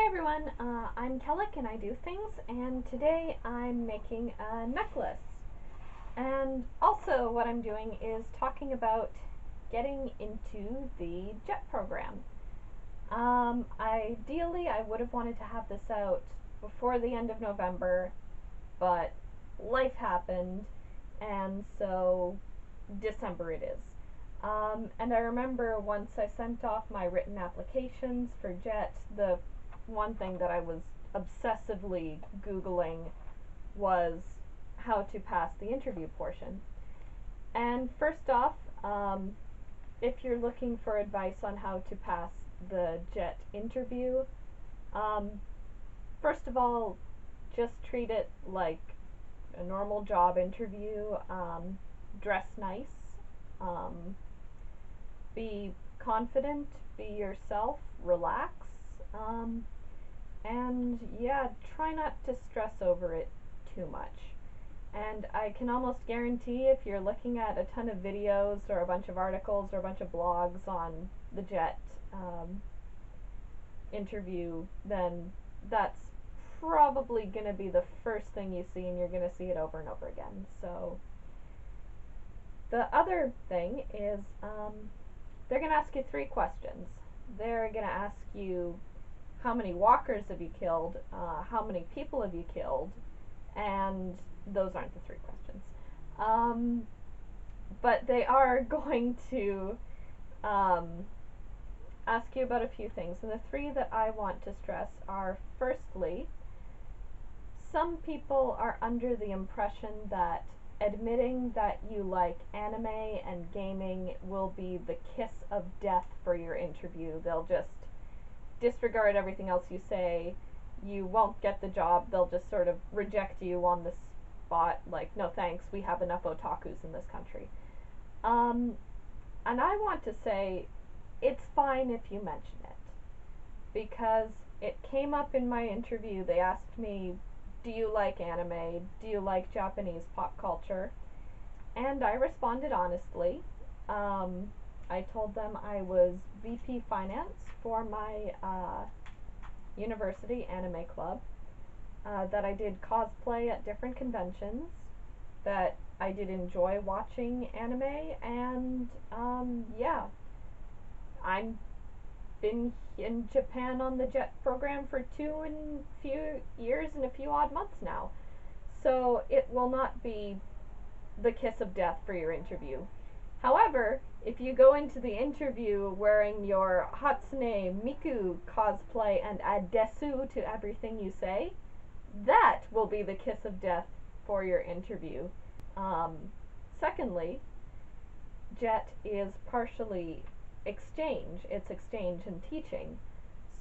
Hi everyone, I'm Kellic and I do things, and today I'm making a necklace. And also what I'm doing is talking about getting into the JET program. Ideally I would have wanted to have this out before the end of November, but life happened, and so December it is. And I remember once I sent off my written applications for JET, the one thing that I was obsessively Googling was how to pass the interview portion. And first off, if you're looking for advice on how to pass the JET interview, um, first of all, just treat it like a normal job interview. Dress nice. Um, be confident. Be yourself. Relax. Um, and yeah, try not to stress over it too much. And I can almost guarantee if you're looking at a ton of videos or a bunch of articles or a bunch of blogs on the JET interview, then that's probably going to be the first thing you see, and you're going to see it over and over again. So the other thing is they're going to ask you 3 questions. They're going to ask you how many walkers have you killed, how many people have you killed, and those aren't the 3 questions. But they are going to um, ask you about a few things. And the 3 that I want to stress are, firstly, some people are under the impression that admitting that you like anime and gaming will be the kiss of death for your interview. They'll just disregard everything else you say. You won't get the job. They'll just sort of reject you on the spot, like, no thanks, we have enough otakus in this country. And I want to say it's fine if you mention it, because it came up in my interview. They asked me, do you like anime? Do you like Japanese pop culture? And I responded honestly. I told them I was VP Finance for my university anime club, that I did cosplay at different conventions, that I did enjoy watching anime, and yeah, I'm been in Japan on the JET program for 2 years and a few odd months now. So it will not be the kiss of death for your interview. However, if you go into the interview wearing your Hatsune Miku cosplay and add desu to everything you say, that will be the kiss of death for your interview. Secondly, JET is partially exchange. It's exchange and teaching.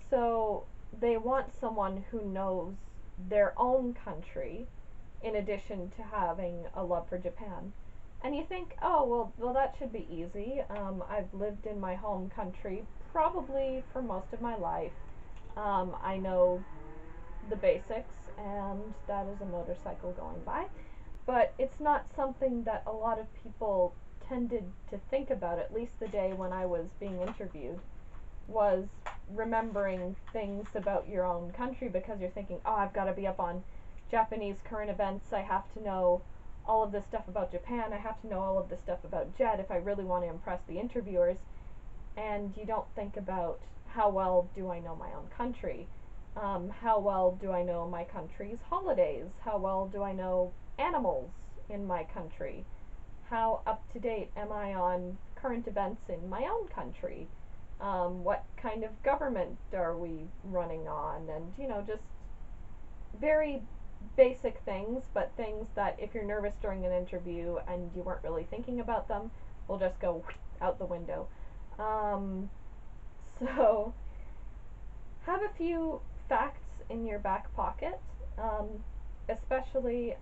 So they want someone who knows their own country in addition to having a love for Japan. And you think, oh, well, that should be easy. I've lived in my home country probably for most of my life. I know the basics, and that is a motorcycle going by. But it's not something that a lot of people tended to think about, at least the day when I was being interviewed, was remembering things about your own country, because you're thinking, oh, I've got to be up on Japanese current events, I have to know all of this stuff about Japan, I have to know all of this stuff about JET if I really want to impress the interviewers. And you don't think about, how well do I know my own country? How well do I know my country's holidays? How well do I know animals in my country? How up to date am I on current events in my own country? What kind of government are we running on? And, just very basic things, but things that if you're nervous during an interview and you weren't really thinking about them, will just go out the window. So have a few facts in your back pocket, especially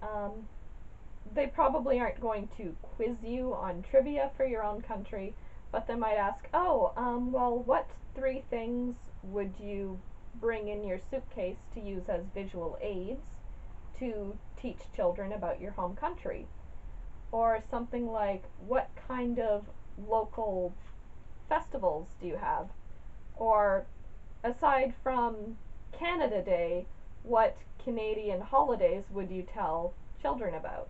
they probably aren't going to quiz you on trivia for your own country, but they might ask, well, what 3 things would you bring in your suitcase to use as visual aids to teach children about your home country? Or something like, what kind of local festivals do you have? Or aside from Canada Day, what Canadian holidays would you tell children about?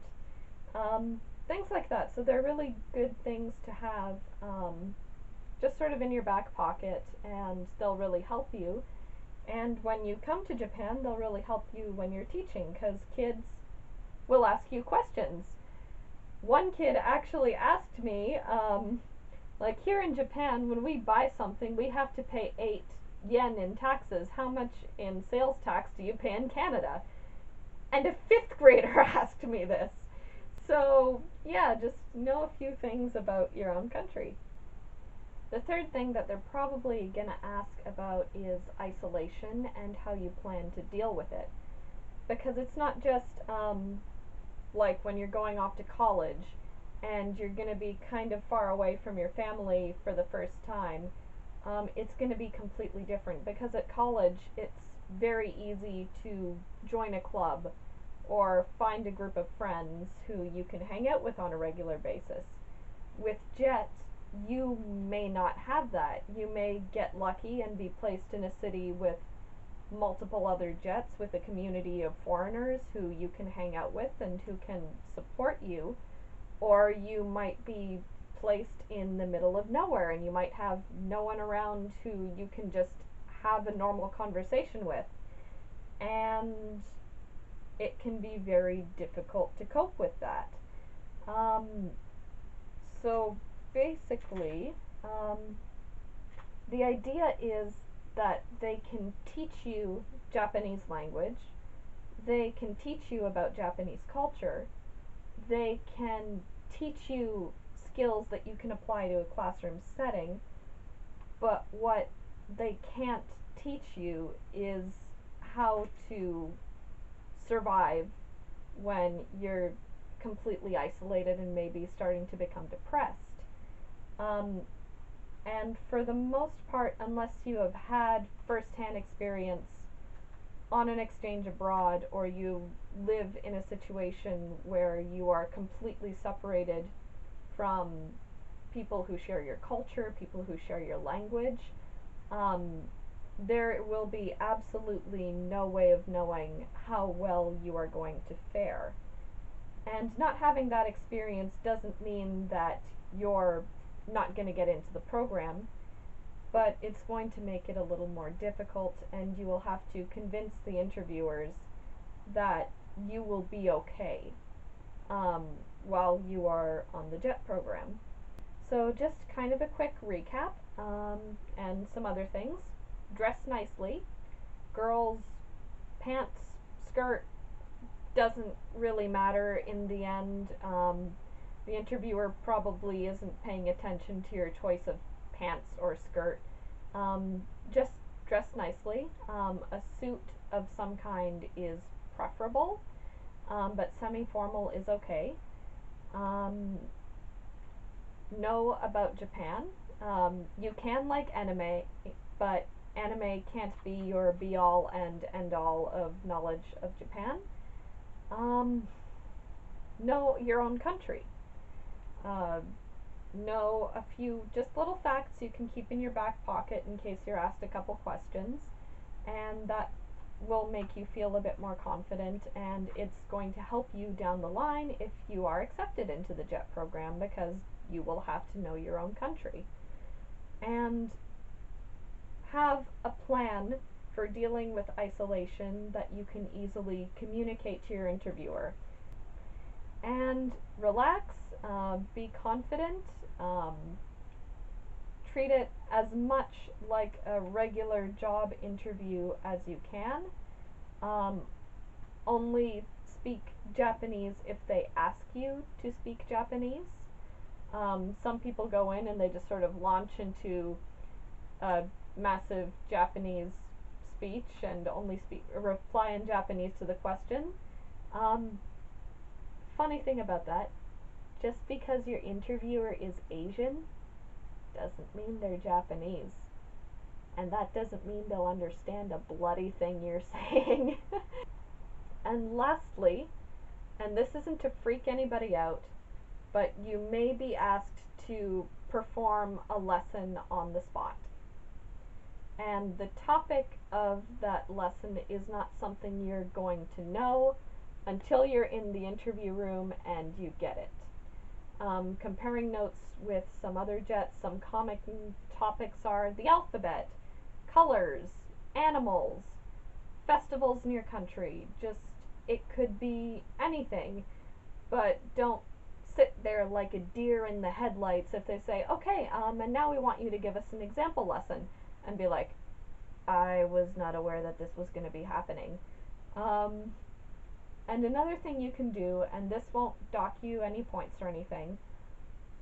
Things like that. So they're really good things to have just sort of in your back pocket, and they'll really help you. And when you come to Japan, they'll really help you when you're teaching, because kids will ask you questions. One kid actually asked me, like here in Japan, when we buy something, we have to pay 8 yen in taxes. How much in sales tax do you pay in Canada? And a fifth grader asked me this. So, yeah, just know a few things about your own country. The third thing that they're probably going to ask about is isolation and how you plan to deal with it. Because it's not just like when you're going off to college and you're going to be kind of far away from your family for the first time. It's going to be completely different, because at college it's very easy to join a club or find a group of friends who you can hang out with on a regular basis. With JET, you may not have that. You may get lucky and be placed in a city with multiple other JETs, with a community of foreigners who you can hang out with and who can support you, or you might be placed in the middle of nowhere and you might have no one around who you can just have a normal conversation with, and it can be very difficult to cope with that. So basically, the idea is that they can teach you Japanese language, they can teach you about Japanese culture, they can teach you skills that you can apply to a classroom setting, but what they can't teach you is how to survive when you're completely isolated and maybe starting to become depressed. And for the most part, unless you have had first-hand experience on an exchange abroad, or you live in a situation where you are completely separated from people who share your culture, people who share your language, there will be absolutely no way of knowing how well you are going to fare. And not having that experience doesn't mean that you're not going to get into the program, but it's going to make it a little more difficult, and you will have to convince the interviewers that you will be okay while you are on the JET program. So just kind of a quick recap, and some other things. Dress nicely. Girls, pants, skirt, doesn't really matter in the end. The interviewer probably isn't paying attention to your choice of pants or skirt. Just dress nicely. A suit of some kind is preferable, but semi-formal is okay. Know about Japan. You can like anime, but anime can't be your be-all and end-all of knowledge of Japan. Know your own country. Know a few just little facts you can keep in your back pocket in case you're asked a couple questions, and that will make you feel a bit more confident, and it's going to help you down the line if you are accepted into the JET program, because you will have to know your own country. And have a plan for dealing with isolation that you can easily communicate to your interviewer. And relax, be confident, treat it as much like a regular job interview as you can. Only speak Japanese if they ask you to speak Japanese. Some people go in and they just sort of launch into a massive Japanese speech and only reply in Japanese to the question. Funny thing about that, just because your interviewer is Asian doesn't mean they're Japanese. And that doesn't mean they'll understand a bloody thing you're saying. And lastly, and this isn't to freak anybody out, but you may be asked to perform a lesson on the spot. and the topic of that lesson is not something you're going to know until you're in the interview room and you get it. Comparing notes with some other jets, some common topics are the alphabet, colors, animals, festivals in your country. Just, it could be anything, but don't sit there like a deer in the headlights if they say, okay, and now we want you to give us an example lesson, and be like, I was not aware that this was going to be happening. And another thing you can do, and this won't dock you any points or anything,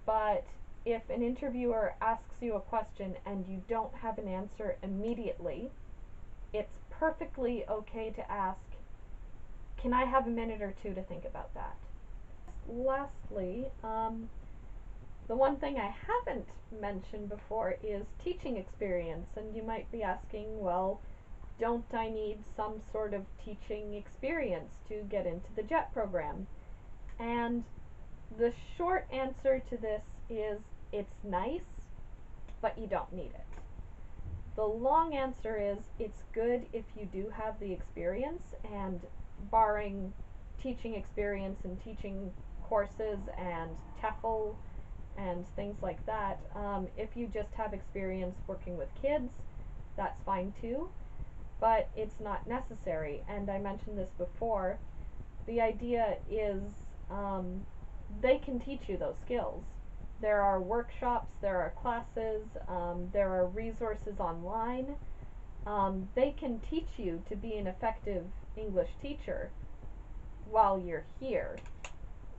but if an interviewer asks you a question and you don't have an answer immediately, it's perfectly okay to ask, can I have a minute or two to think about that? Lastly, the one thing I haven't mentioned before is teaching experience, and you might be asking, well, don't I need some sort of teaching experience to get into the JET program? And the short answer to this is it's nice, but you don't need it. The long answer is it's good if you do have the experience, and barring teaching experience and teaching courses and TEFL and things like that, if you just have experience working with kids, that's fine too, but it's not necessary. And I mentioned this before, the idea is they can teach you those skills. There are workshops, there are classes, there are resources online. They can teach you to be an effective English teacher while you're here.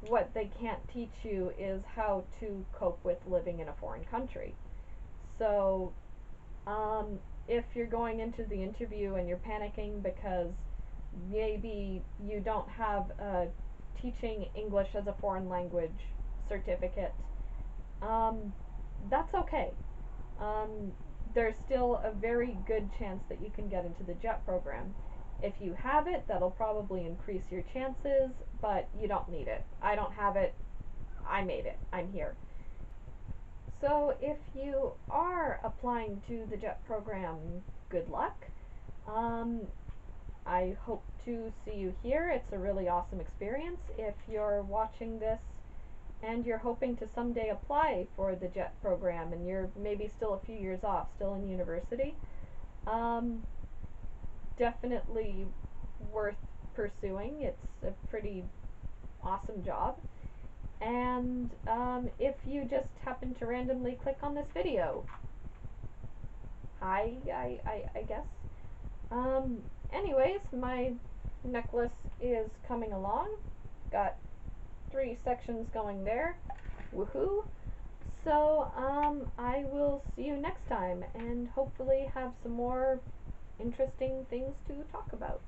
What they can't teach you is how to cope with living in a foreign country. So if you're going into the interview and you're panicking because maybe you don't have a teaching English as a foreign language certificate, that's okay. There's still a very good chance that you can get into the JET program. If you have it, that'll probably increase your chances, but you don't need it. I don't have it. I made it. I'm here. So if you are applying to the JET program, good luck. I hope to see you here. It's a really awesome experience. If you're watching this and you're hoping to someday apply for the JET program and you're maybe still a few years off, still in university, definitely worth pursuing. It's a pretty awesome job. And if you just happen to randomly click on this video, hi, I guess. Anyways, my necklace is coming along. Got 3 sections going there. Woohoo! So, I will see you next time and hopefully have some more interesting things to talk about.